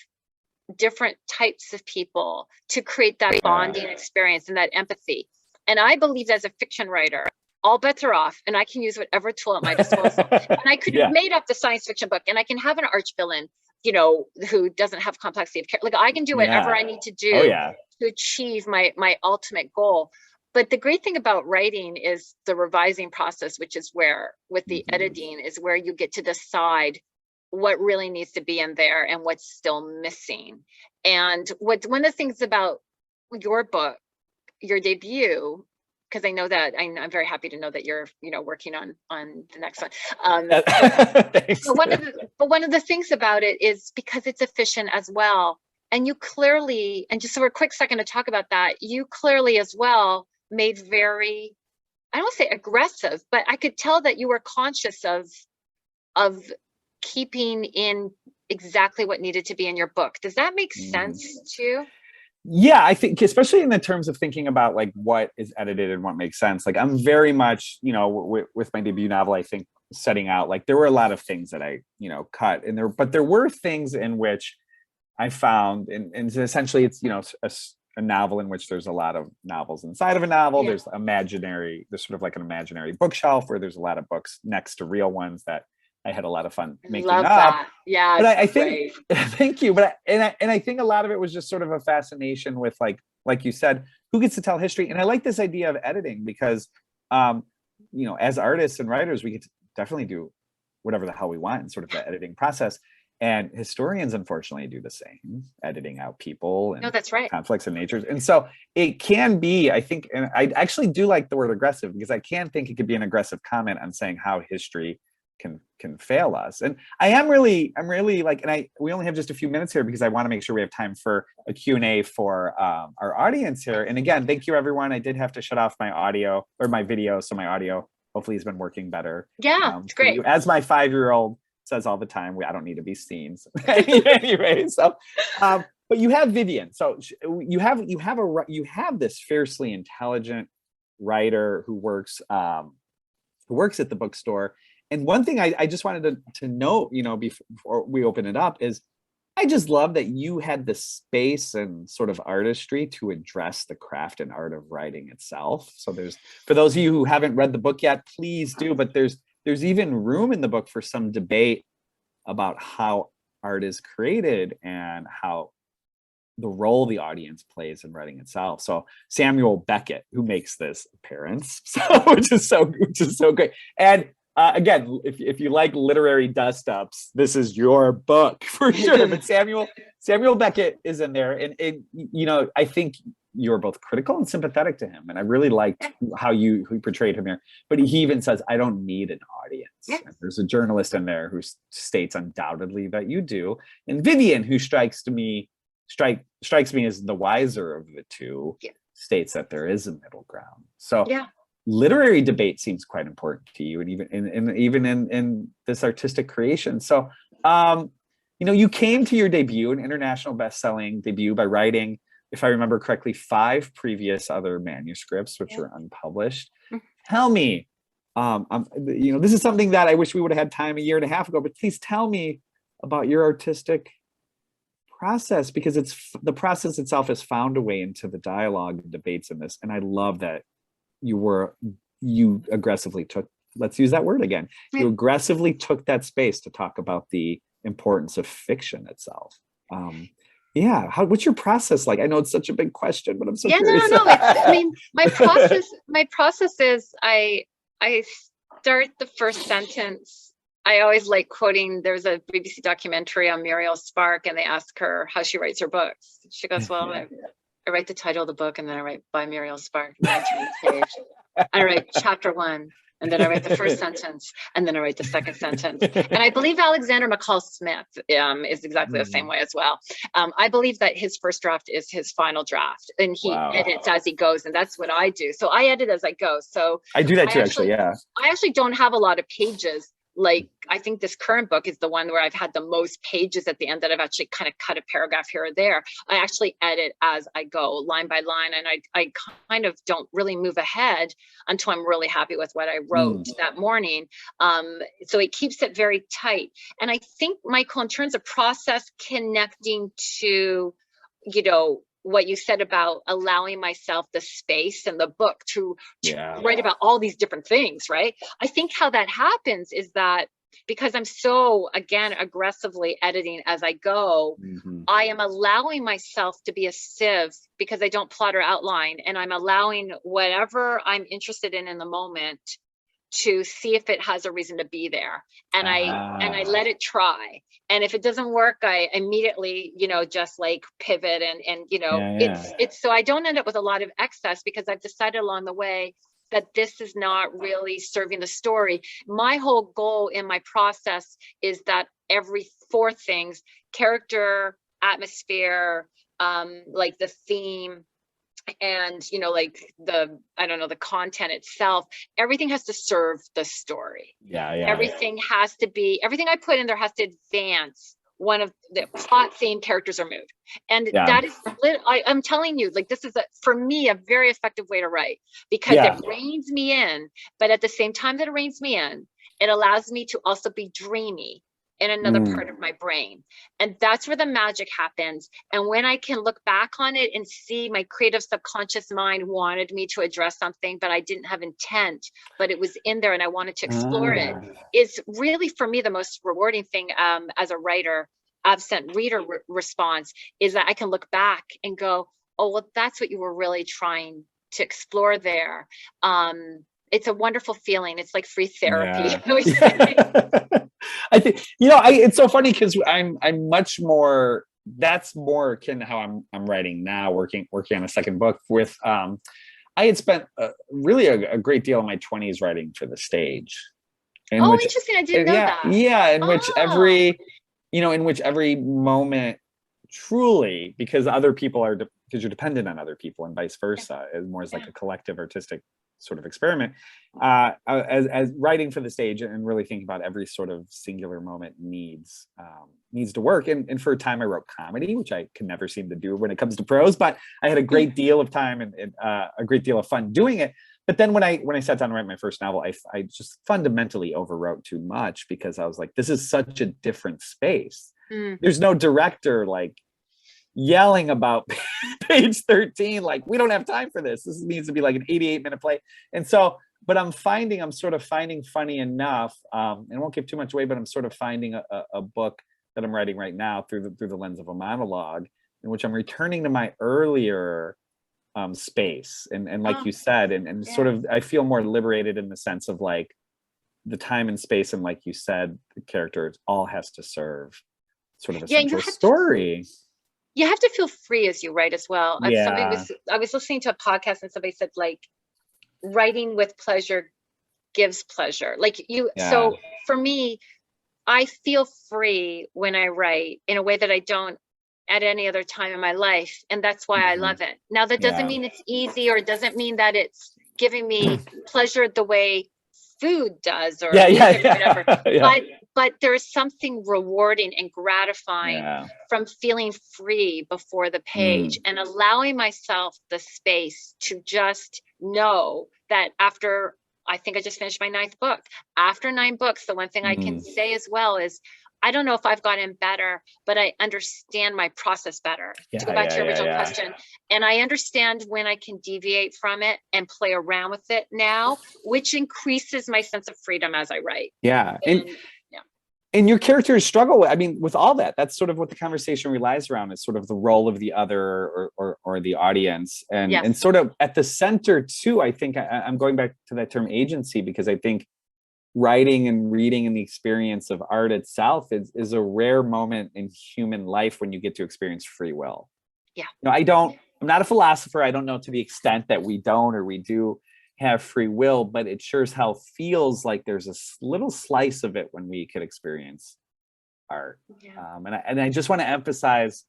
Speaker 3: different types of people to create that bonding experience and that empathy. And I believe, as a fiction writer, all bets are off, and I can use whatever tool at my disposal. And I could have made up the science fiction book, and I can have an arch villain, you know, who doesn't have complexity of character. Like, I can do whatever I need to do to achieve my ultimate goal. But the great thing about writing is the revising process, which is where, with the editing, is where you get to decide what really needs to be in there and what's still missing. And one of the things about your book, your debut, because I know that I'm very happy to know that you're, you know, working on the next one. But one of the things about it is because it's efficient as well. And you clearly, and just for a quick second to talk about that, you clearly as well made very, I don't say aggressive, but I could tell that you were conscious of keeping in exactly what needed to be in your book. Does that make sense to you?
Speaker 2: Yeah, I think, especially in the terms of thinking about like what is edited and what makes sense. Like, I'm very much, you know, with my debut novel, I think, setting out, like, there were a lot of things that I, you know, cut, and there were things in which I found, and essentially it's, you know, a novel in which there's a lot of novels inside of a novel. There's sort of like an imaginary bookshelf where there's a lot of books next to real ones that I had a lot of fun making up.
Speaker 3: That. Yeah,
Speaker 2: but I think, thank you. But I think a lot of it was just sort of a fascination with, like you said, who gets to tell history. And I like this idea of editing because, you know, as artists and writers, we get to definitely do whatever the hell we want in sort of the editing process. And historians, unfortunately, do the same, editing out people and conflicts and natures. And so it can be, I think, and I actually do like the word aggressive, because I can think it could be an aggressive comment on saying how history can fail us. And I'm really like, and we only have just a few minutes here because I want to make sure we have time for a Q&A for our audience here. And again, thank you, everyone. I did have to shut off my audio or my video, so my audio hopefully has been working better.
Speaker 3: Yeah, it's great.
Speaker 2: As my 5-year-old says all the time, I don't need to be seen. So, anyway, so but you have Vivian. So you have this fiercely intelligent writer who works who works at the bookstore. And one thing I just wanted to note, you know, before we open it up, is I just love that you had the space and sort of artistry to address the craft and art of writing itself. So there's, for those of you who haven't read the book yet, please do, but there's even room in the book for some debate about how art is created and how the role the audience plays in writing itself. So Samuel Beckett, who makes this appearance, so which is so great. And again, if you like literary dust ups, this is your book for sure. But Samuel Beckett is in there, and you know, I think you're both critical and sympathetic to him, and I really liked how you portrayed him here. But he even says, "I don't need an audience."
Speaker 3: Yes.
Speaker 2: And there's a journalist in there who states undoubtedly that you do, and Vivian, who strikes me as the wiser of the two, states that there is a middle ground. So literary debate seems quite important to you, and even in this artistic creation. So you know, you came to your debut, an international best-selling debut, by writing, if I remember correctly, 5 previous other manuscripts which were unpublished. Tell me, you know, this is something that I wish we would have had time a year and a half ago, but please tell me about your artistic process, because it's the process itself has found a way into the dialogue and debates in this. And I love that you aggressively took, let's use that word again, you aggressively took that space to talk about the importance of fiction itself. What's your process like? I know it's such a big question, but I'm so curious.
Speaker 3: No. I mean, my process is I start the first sentence. I always like quoting, there's a BBC documentary on Muriel Spark, and they ask her how she writes her books. She goes, well, I write the title of the book, and then I write by Muriel Spark, 19th page. I write chapter 1, and then I write the first sentence, and then I write the second sentence. And I believe Alexander McCall Smith is exactly the same way as well. I believe that his first draft is his final draft, and he edits as he goes, and that's what I do. So I edit as I go. So
Speaker 2: I do that too, actually.
Speaker 3: I actually don't have a lot of pages. Like, I think this current book is the one where I've had the most pages at the end that I've actually kind of cut a paragraph here or there. I actually edit as I go, line by line, and I kind of don't really move ahead until I'm really happy with what I wrote that morning. So it keeps it very tight. And I think, Michael, in terms of process, connecting to, you know, what you said about allowing myself the space in the book to write about all these different things, right? I think how that happens is that because I'm so, again, aggressively editing as I go, I am allowing myself to be a sieve because I don't plot or outline, and I'm allowing whatever I'm interested in the moment to see if it has a reason to be there. And I let it try. And if it doesn't work, I immediately, you know, just like pivot and you know, it's so I don't end up with a lot of excess, because I've decided along the way that this is not really serving the story. My whole goal in my process is that every 4 things, character, atmosphere, like the theme, and, you know, like the content itself, everything has to serve the story. Everything has to be, everything I put in there has to advance one of the plot, theme, characters, or mood. And that is, I'm telling you, like, this is for me, a very effective way to write, because it reins me in, but at the same time that it reins me in, it allows me to also be dreamy in another part of my brain. And that's where the magic happens. And when I can look back on it and see my creative subconscious mind wanted me to address something, but I didn't have intent, but it was in there and I wanted to explore it, is really, for me, the most rewarding thing as a writer, absent reader response, is that I can look back and go, oh, well, that's what you were really trying to explore there. It's a wonderful feeling. It's like free therapy.
Speaker 2: I think, you know, it's so funny because I'm much more, that's more akin to how I'm writing now, working on a second book with, I had spent really a great deal of my 20s writing for the stage.
Speaker 3: Interesting. I didn't know that.
Speaker 2: Yeah. In which every moment truly, because other people are, because you're dependent on other people and vice versa, is more as like a collective artistic sort of experiment, as writing for the stage and really thinking about every sort of singular moment needs to work. And for a time I wrote comedy, which I can never seem to do when it comes to prose, but I had a great deal of time and a great deal of fun doing it. But then when I sat down to write my first novel, I just fundamentally overwrote too much, because I was like, this is such a different space. There's no director like yelling about page 13, like, we don't have time for this. This needs to be like an 88-minute play. And so, but I'm sort of finding funny enough, and I won't give too much away, but I'm sort of finding a book that I'm writing right now through the lens of a monologue, in which I'm returning to my earlier space. And like you said, and sort of, I feel more liberated in the sense of like the time and space. And like you said, the character all has to serve sort of a central story.
Speaker 3: You have to feel free as you write as well.
Speaker 2: Yeah.
Speaker 3: I was listening to a podcast and somebody said, like, writing with pleasure gives pleasure. Like so for me, I feel free when I write in a way that I don't at any other time in my life. And that's why I love it. Now, that doesn't mean it's easy, or it doesn't mean that it's giving me pleasure the way food does, or music or whatever. But there is something rewarding and gratifying from feeling free before the page and allowing myself the space to just know that after, I think I just finished my 9th book. After 9 books, the one thing I can say as well is, I don't know if I've gotten better, but I understand my process better. To go back to your original question. And I understand when I can deviate from it and play around with it now, which increases my sense of freedom as I write.
Speaker 2: Yeah. And your characters struggle with, I mean, with all that. That's sort of what the conversation relies around, is sort of the role of the other or the audience. And sort of at the center too, I think I'm going back to that term agency, because I think writing and reading and the experience of art itself is a rare moment in human life when you get to experience free will.
Speaker 3: Yeah.
Speaker 2: I'm not a philosopher. I don't know to the extent that we don't or we do have free will, but it sure as hell feels like there's a little slice of it when we could experience art. And I just want to emphasize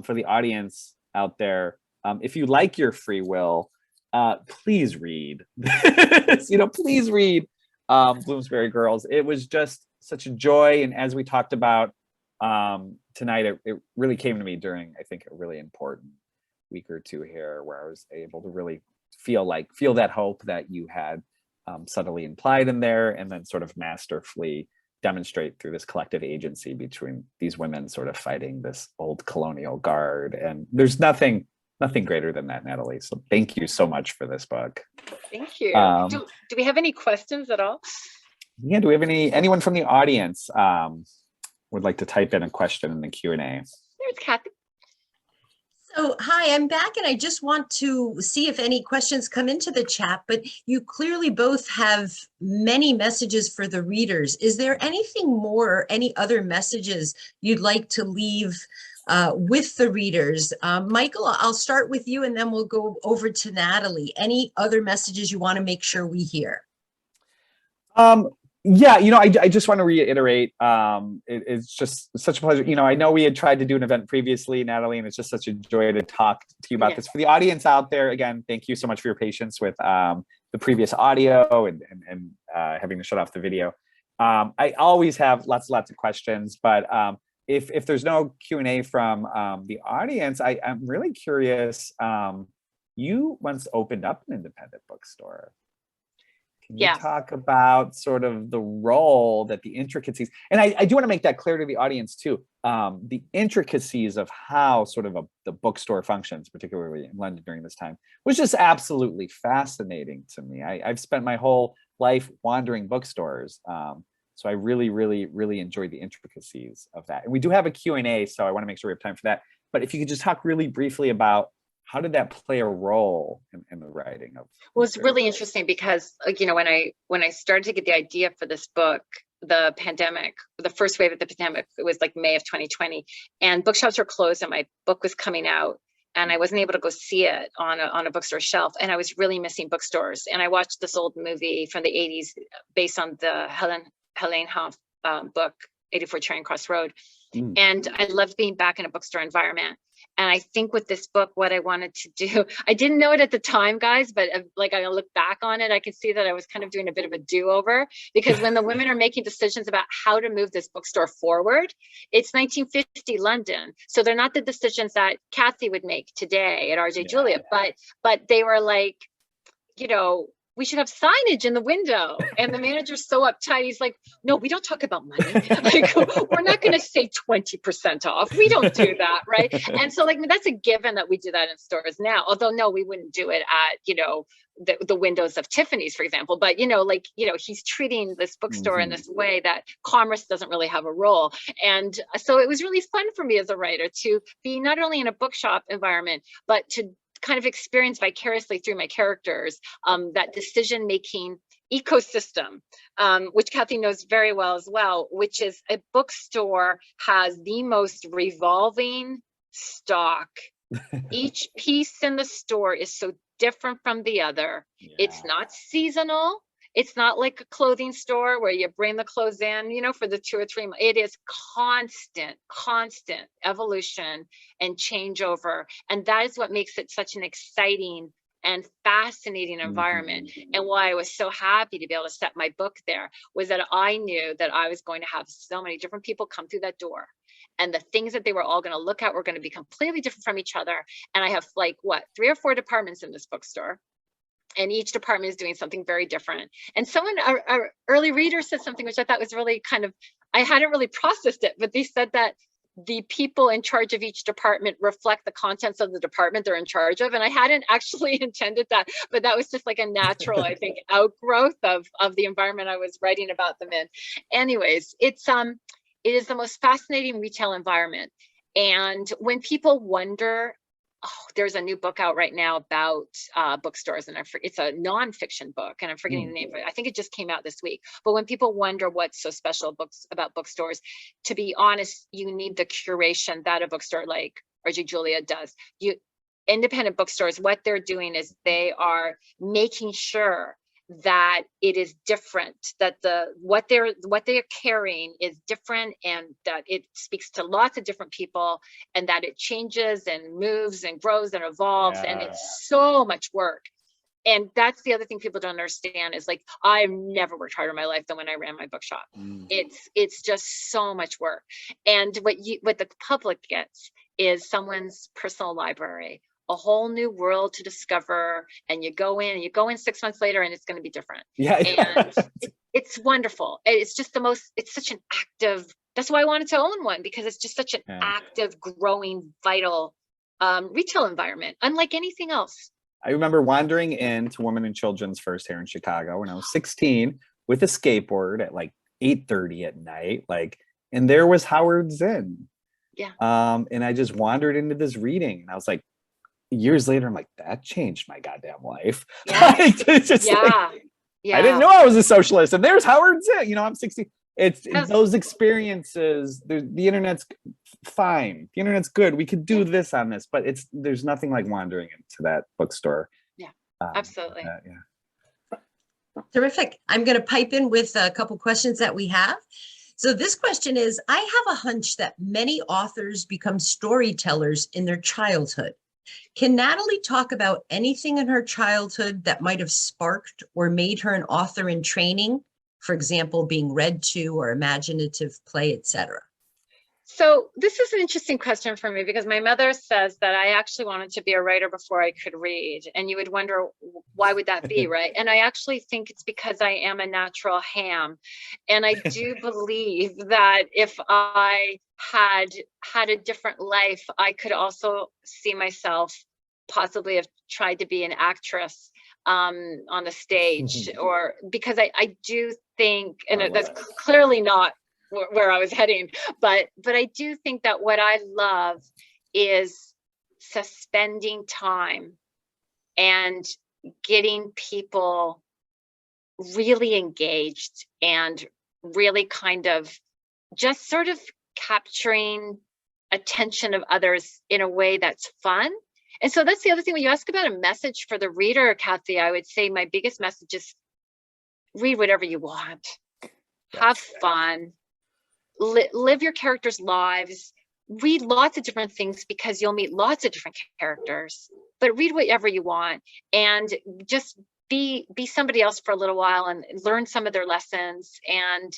Speaker 2: for the audience out there, if you like your free will, please read. Please read Bloomsbury Girls. It was just such a joy, and as we talked about tonight, it really came to me during, I think, a really important week or two here, where I was able to really feel that hope that you had subtly implied in there, and then sort of masterfully demonstrate through this collective agency between these women sort of fighting this old colonial guard. And there's nothing greater than that, Natalie. So thank you so much for this book.
Speaker 3: Thank you. Do we have any questions at all?
Speaker 2: Yeah, do we have anyone from the audience would like to type in a question in the Q&A?
Speaker 3: There's Kathy.
Speaker 1: So, hi, I'm back, and I just want to see if any questions come into the chat, but you clearly both have many messages for the readers. Is there anything more, any other messages you'd like to leave with the readers? Michael, I'll start with you, and then we'll go over to Natalie. Any other messages you want to make sure we hear?
Speaker 2: Yeah, I just want to reiterate, it's just such a pleasure. I know we had tried to do an event previously, Natalie, and it's just such a joy to talk to you about this. For the audience out there, again, thank you so much for your patience with the previous audio and having to shut off the video. I always have lots of questions, but if there's no Q&A from the audience, I'm really curious. You once opened up an independent bookstore. Can you talk about sort of the role that the intricacies, and I do want to make that clear to the audience too, the intricacies of how sort of the bookstore functions, particularly in London during this time, was just absolutely fascinating to me. I've spent my whole life wandering bookstores. So I really, really, really enjoyed the intricacies of that. And we do have a Q&A, so I want to make sure we have time for that. But if you could just talk really briefly about how did that play a role in the writing of?
Speaker 3: Well, it's really interesting because, when I started to get the idea for this book, the first wave of the pandemic, it was like May of 2020, and bookshops were closed and my book was coming out, and I wasn't able to go see it on a bookstore shelf, and I was really missing bookstores. And I watched this old movie from the 80s based on the Helene Hoff book, 84 Charing Cross Road. And I loved being back in a bookstore environment. And I think with this book, what I wanted to do, I didn't know it at the time, guys, but like I look back on it, I can see that I was kind of doing a bit of a do-over, because when the women are making decisions about how to move this bookstore forward, it's 1950 London. So they're not the decisions that Kathy would make today at RJ Julia, but they were like, we should have signage in the window. And the manager's so uptight. He's like, no, we don't talk about money. Like, we're not going to say 20% off. We don't do that. Right. And so like, that's a given that we do that in stores now, although no, we wouldn't do it at, you know, the windows of Tiffany's, for example. But, you know, like, you know, he's treating this bookstore in this way that commerce doesn't really have a role. And so it was really fun for me as a writer to be not only in a bookshop environment, but to kind of experience vicariously through my characters that decision-making ecosystem, which Kathy knows very well as well, which is a bookstore has the most revolving stock. Each piece in the store is so different from the other. Yeah. It's not seasonal. It's not like a clothing store where you bring the clothes in, you know, for the 2 or 3 months. It is constant evolution and changeover. And that is what makes it such an exciting and fascinating environment. And why I was so happy to be able to set my book there was that I knew that I was going to have so many different people come through that door. And the things that they were all going to look at were going to be completely different from each other. And I have like, 3 or 4 departments in this bookstore. And each department is doing something very different. And someone, our early reader said something which I thought was really kind of, I hadn't really processed it, but they said that the people in charge of each department reflect the contents of the department they're in charge of. And I hadn't actually intended that, but that was just like a natural, I think, outgrowth of the environment I was writing about them in. Anyways, it is the most fascinating retail environment. And when people wonder, there's a new book out right now about bookstores, and it's a nonfiction book, and I'm forgetting the name of it. I think it just came out this week. But when people wonder what's so special about bookstores, to be honest, you need the curation that a bookstore like RG Julia does. Independent bookstores, what they're doing is they are making sure that it is different, that what they're carrying is different, and that it speaks to lots of different people, and that it changes and moves and grows and evolves. And it's so much work. And that's the other thing people don't understand is like, I've never worked harder in my life than when I ran my bookshop. It's just so much work. And what the public gets is someone's personal library, a whole new world to discover, and you go in 6 months later and it's going to be different. And it's wonderful. It's just it's such an active, that's why I wanted to own one, because it's just such an active, growing, vital retail environment, unlike anything else.
Speaker 2: I remember wandering into Women and Children's First here in Chicago when I was 16 with a skateboard at like 8:30 at night, and there was Howard Zinn. And I just wandered into this reading, and I was like, years later, I'm like, that changed my goddamn life. I didn't know I was a socialist, and there's Howard Zinn. You know, I'm 60. It's those experiences. The internet's fine. The internet's good. We could do this on this, but there's nothing like wandering into that bookstore.
Speaker 3: Absolutely.
Speaker 1: Terrific. I'm going to pipe in with a couple questions that we have. So this question is, I have a hunch that many authors become storytellers in their childhood. Can Natalie talk about anything in her childhood that might have sparked or made her an author in training? For example, being read to or imaginative play, etc.
Speaker 3: So this is an interesting question for me, because my mother says that I actually wanted to be a writer before I could read. And you would wonder, why would that be, right? And I actually think it's because I am a natural ham. And I do believe that if I had a different life, I could also see myself possibly have tried to be an actress on the stage, or because I do think, and that's clearly not where I was heading, but I do think that what I love is suspending time and getting people really engaged and really kind of just sort of capturing attention of others in a way that's fun. And so that's the other thing. When you ask about a message for the reader, Kathy, I would say my biggest message is read whatever you want. Have fun. Live your characters' lives. Read lots of different things, because you'll meet lots of different characters. But read whatever you want, and just be somebody else for a little while and learn some of their lessons. And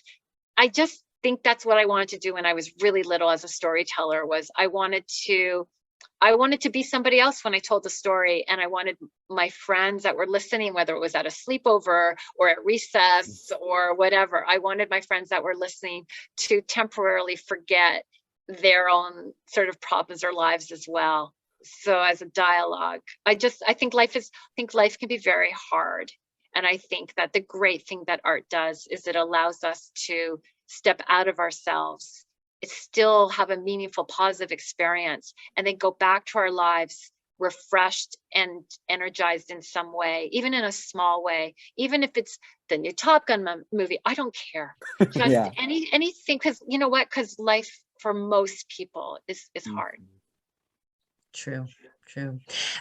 Speaker 3: I just think that's what I wanted to do when I was really little as a storyteller. Was I wanted to I wanted to be somebody else when I told the story, and I wanted my friends that were listening, whether it was at a sleepover or at recess or whatever, I wanted my friends that were listening to temporarily forget their own sort of problems or lives as well. So as a dialogue, I think life can be very hard. And I think that the great thing that art does is it allows us to step out of ourselves, still have a meaningful, positive experience, and then go back to our lives refreshed and energized in some way, even in a small way, even if it's the new Top Gun movie. I don't care. Just
Speaker 2: Yeah.
Speaker 3: anything, because you know what? Because life for most people is hard.
Speaker 1: True.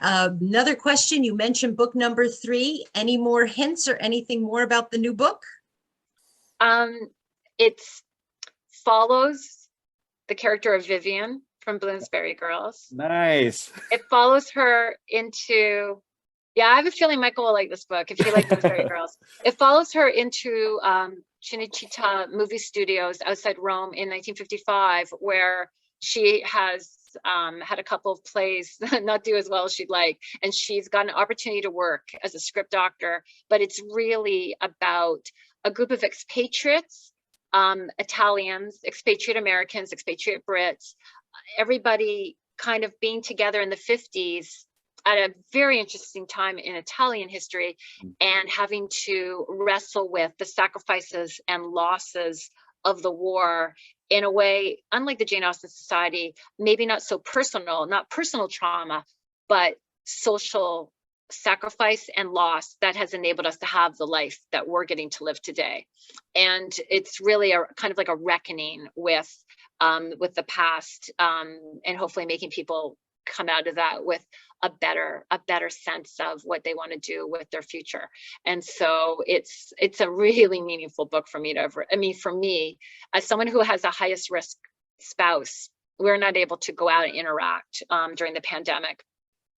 Speaker 1: Another question. You mentioned book number 3. Any more hints or anything more about the new book?
Speaker 3: It follows the character of Vivian from Bloomsbury Girls.
Speaker 2: Nice.
Speaker 3: It follows her into, I have a feeling Michael will like this book if you like Bloomsbury Girls. It follows her into Cinecittà movie studios outside Rome in 1955, where she has had a couple of plays not do as well as she'd like, and she's got an opportunity to work as a script doctor. But it's really about a group of expatriates, Italians, expatriate Americans, expatriate Brits, everybody kind of being together in the 50s at a very interesting time in Italian history, and having to wrestle with the sacrifices and losses of the war in a way, unlike the Jane Austen Society, maybe not so personal, not personal trauma, but social sacrifice and loss that has enabled us to have the life that we're getting to live today. And it's really a kind of like a reckoning with the past, and hopefully making people come out of that with a better sense of what they want to do with their future. And so it's a really meaningful book for me for me, as someone who has a highest risk spouse, we're not able to go out and interact during the pandemic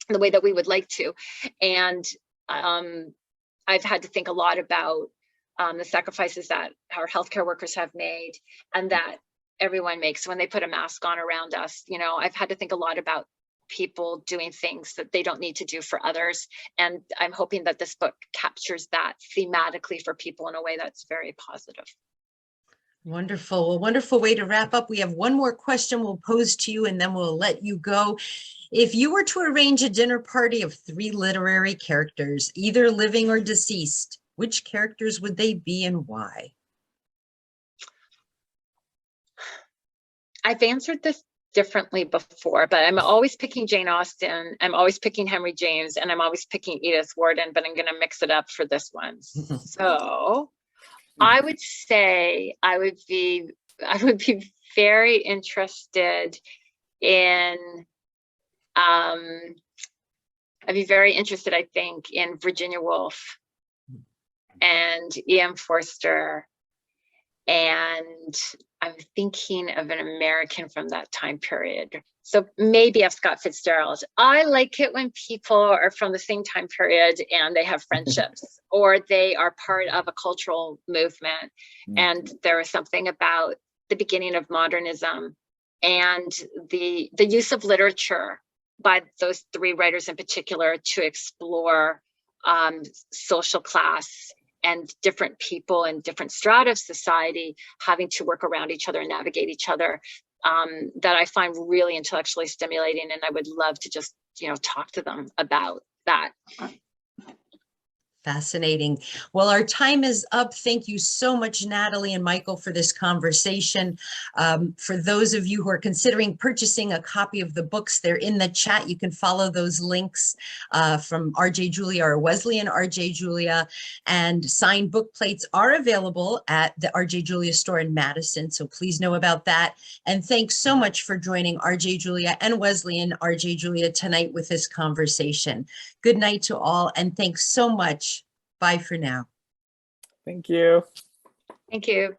Speaker 3: the way that we would like to. And I've had to think a lot about the sacrifices that our healthcare workers have made and that everyone makes when they put a mask on around us. I've had to think a lot about people doing things that they don't need to do for others. And I'm hoping that this book captures that thematically for people in a way that's very positive.
Speaker 1: Wonderful. A wonderful way to wrap up. We have one more question we'll pose to you, and then we'll let you go. If you were to arrange a dinner party of 3 literary characters, either living or deceased, which characters would they be and why?
Speaker 3: I've answered this differently before, but I'm always picking Jane Austen, I'm always picking Henry James, and I'm always picking Edith Wharton, but I'm going to mix it up for this one. So I would say I would be very interested in I'd be very interested, I think, in Virginia Woolf and E.M. Forster, and I'm thinking of an American from that time period. So maybe F. Scott Fitzgerald. I like it when people are from the same time period and they have friendships or they are part of a cultural movement. And there is something about the beginning of modernism and the use of literature by those 3 writers in particular to explore social class and different people and different strata of society having to work around each other and navigate each other, that I find really intellectually stimulating. And I would love to just, talk to them about that.
Speaker 1: Fascinating. Well, our time is up. Thank you so much, Natalie and Michael, for this conversation. For those of you who are considering purchasing a copy of the books, they're in the chat. You can follow those links from RJ Julia or Wesleyan RJ Julia. And signed book plates are available at the RJ Julia store in Madison. So please know about that. And thanks so much for joining RJ Julia and Wesleyan RJ Julia tonight with this conversation. Good night to all, and thanks so much. Bye for now.
Speaker 2: Thank you.
Speaker 3: Thank you.